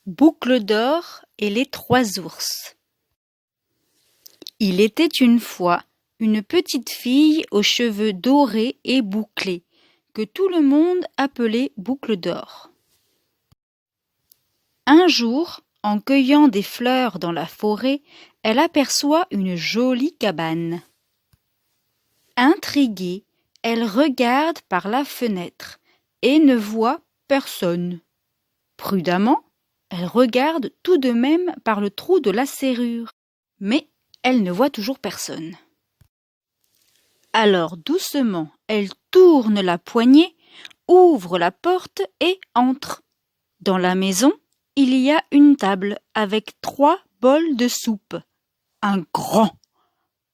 Boucle d'or et les trois ours. Il était une fois une petite fille aux cheveux dorés et bouclés, que tout le monde appelait Boucle d'or. Un jour, en cueillant des fleurs dans la forêt, elle aperçoit une jolie cabane. Intriguée, elle regarde par la fenêtre et ne voit personne. Prudemment, elle regarde tout de même par le trou de la serrure, mais elle ne voit toujours personne. Alors doucement, elle tourne la poignée, ouvre la porte et entre. Dans la maison, il y a une table avec 3 bols de soupe. Un grand,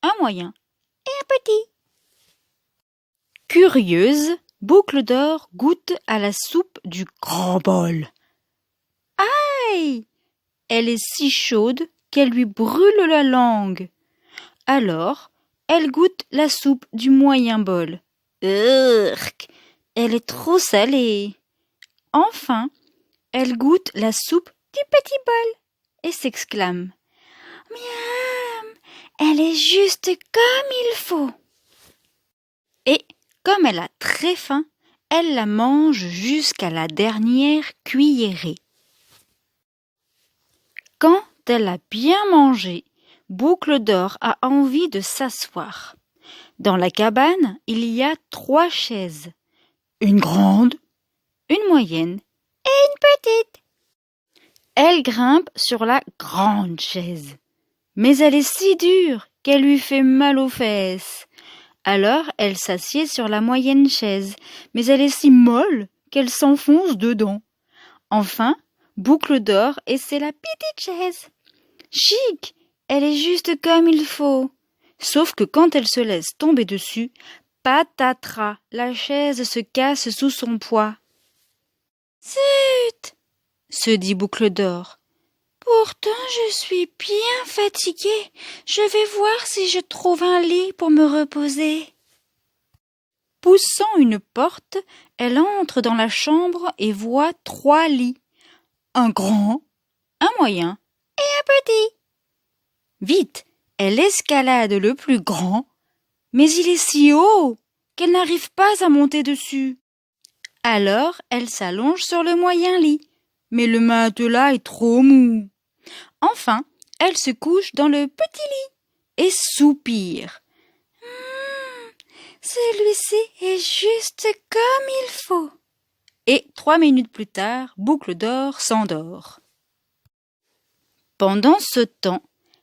un moyen et un petit. Curieuse, Boucle d'or goûte à la soupe du grand bol. Aïe! Elle est si chaude qu'elle lui brûle la langue. Alors, elle goûte la soupe du moyen bol. Urk! Elle est trop salée. Enfin, elle goûte la soupe du petit bol et s'exclame. Miam! Elle est juste comme il faut. Et, comme elle a très faim, elle la mange jusqu'à la dernière cuillerée. Quand elle a bien mangé, Boucle d'or a envie de s'asseoir. Dans la cabane, il y a 3 chaises. Une grande, une moyenne et une petite. Elle grimpe sur la grande chaise. Mais elle est si dure qu'elle lui fait mal aux fesses. Alors elle s'assied sur la moyenne chaise, mais elle est si molle qu'elle s'enfonce dedans. Enfin, Boucle d'or essaie la petite chaise. Chic, elle est juste comme il faut. Sauf que quand elle se laisse tomber dessus, patatras, la chaise se casse sous son poids. Zut! Se dit Boucle d'or. Pourtant je suis bien fatiguée. Je vais voir si je trouve un lit pour me reposer. Poussant une porte, elle entre dans la chambre et voit 3 lits. Un grand, un moyen et un petit. Vite, elle escalade le plus grand, mais il est si haut qu'elle n'arrive pas à monter dessus. Alors, elle s'allonge sur le moyen lit, mais le matelas est trop mou. Enfin, elle se couche dans le petit lit et soupire. Celui-ci est juste comme il faut. Et 3 minutes plus tard, Boucle d'or s'endort. Pendant ce temps,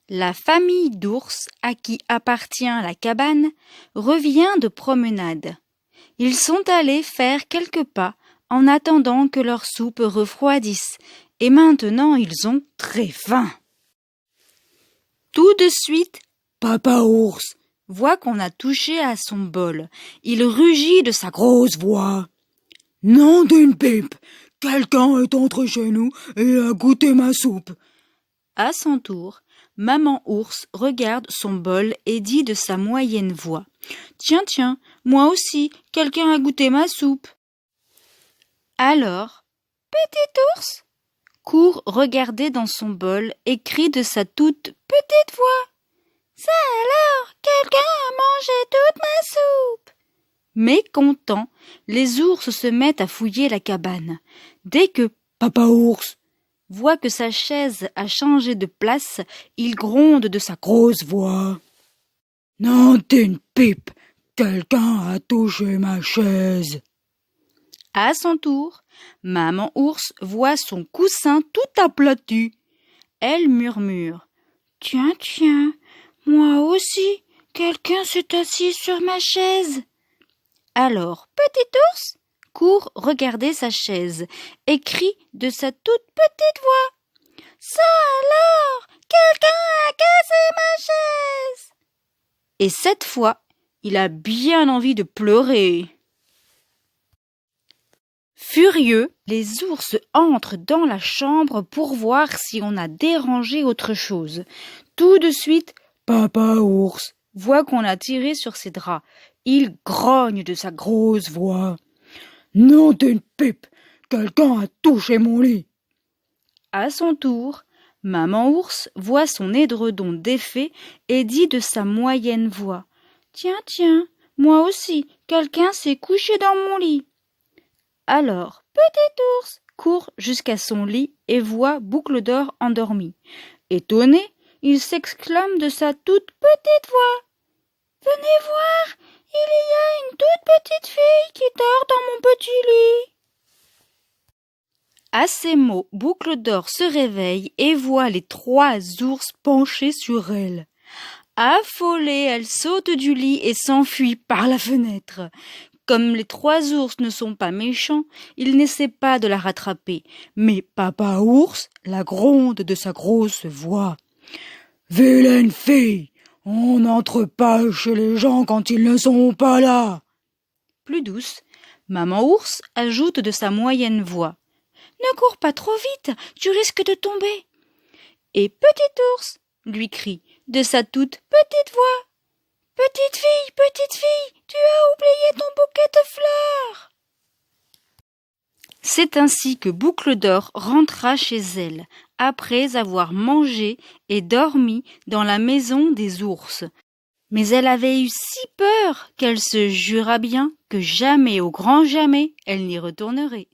la famille d'ours à qui appartient la cabane revient de promenade. Ils sont allés faire quelques pas en attendant que leur soupe refroidisse et maintenant ils ont très faim. Tout de suite, Papa ours voit qu'on a touché à son bol. Il rugit de sa grosse voix. Nom d'une pipe! Quelqu'un est entré chez nous et a goûté ma soupe. À son tour, Maman ours regarde son bol et dit de sa moyenne voix. Tiens, moi aussi, quelqu'un a goûté ma soupe. Alors, Petit ours court regarder dans son bol et crie de sa toute petite voix. Ça alors, quelqu'un a mangé toute ma soupe. Mécontents, les ours se mettent à fouiller la cabane. Dès que Papa ours voit que sa chaise a changé de place, il gronde de sa grosse voix. Non, d'une pipe, quelqu'un a touché ma chaise. À son tour, Maman ours voit son coussin tout aplati. Elle murmure. Tiens, moi aussi, quelqu'un s'est assis sur ma chaise. Alors, Petit ours court regarder sa chaise et crie de sa toute petite voix. Ça alors, quelqu'un a cassé ma chaise. Et cette fois, il a bien envie de pleurer. Furieux, les ours entrent dans la chambre pour voir si on a dérangé autre chose. Tout de suite, Papa ours voit qu'on a tiré sur ses draps. Il grogne de sa grosse voix. Nom d'une pipe, quelqu'un a touché mon lit. À son tour, maman ours voit son édredon défait et dit de sa moyenne voix: Tiens, tiens, moi aussi, quelqu'un s'est couché dans mon lit. Alors, petit ours court jusqu'à son lit et voit Boucle d'Or endormie. Étonné, il s'exclame de sa toute petite voix: Venez voir, il y a une toute petite fille qui dort dans mon petit lit. À ces mots, Boucle d'Or se réveille et voit les 3 ours penchés sur elle. Affolée, elle saute du lit et s'enfuit par la fenêtre. Comme les 3 ours ne sont pas méchants, il n'essaie pas de la rattraper. Mais Papa Ours la gronde de sa grosse voix. Vilaine fille, on n'entre pas chez les gens quand ils ne sont pas là. Plus douce, Maman Ours ajoute de sa moyenne voix. Ne cours pas trop vite, tu risques de tomber. Et Petit Ours lui crie de sa toute petite voix. Petite fille, tu as oublié ton bouquet de fleurs. C'est ainsi que Boucle d'Or rentra chez elle, après avoir mangé et dormi dans la maison des ours. Mais elle avait eu si peur qu'elle se jura bien que jamais au grand jamais elle n'y retournerait.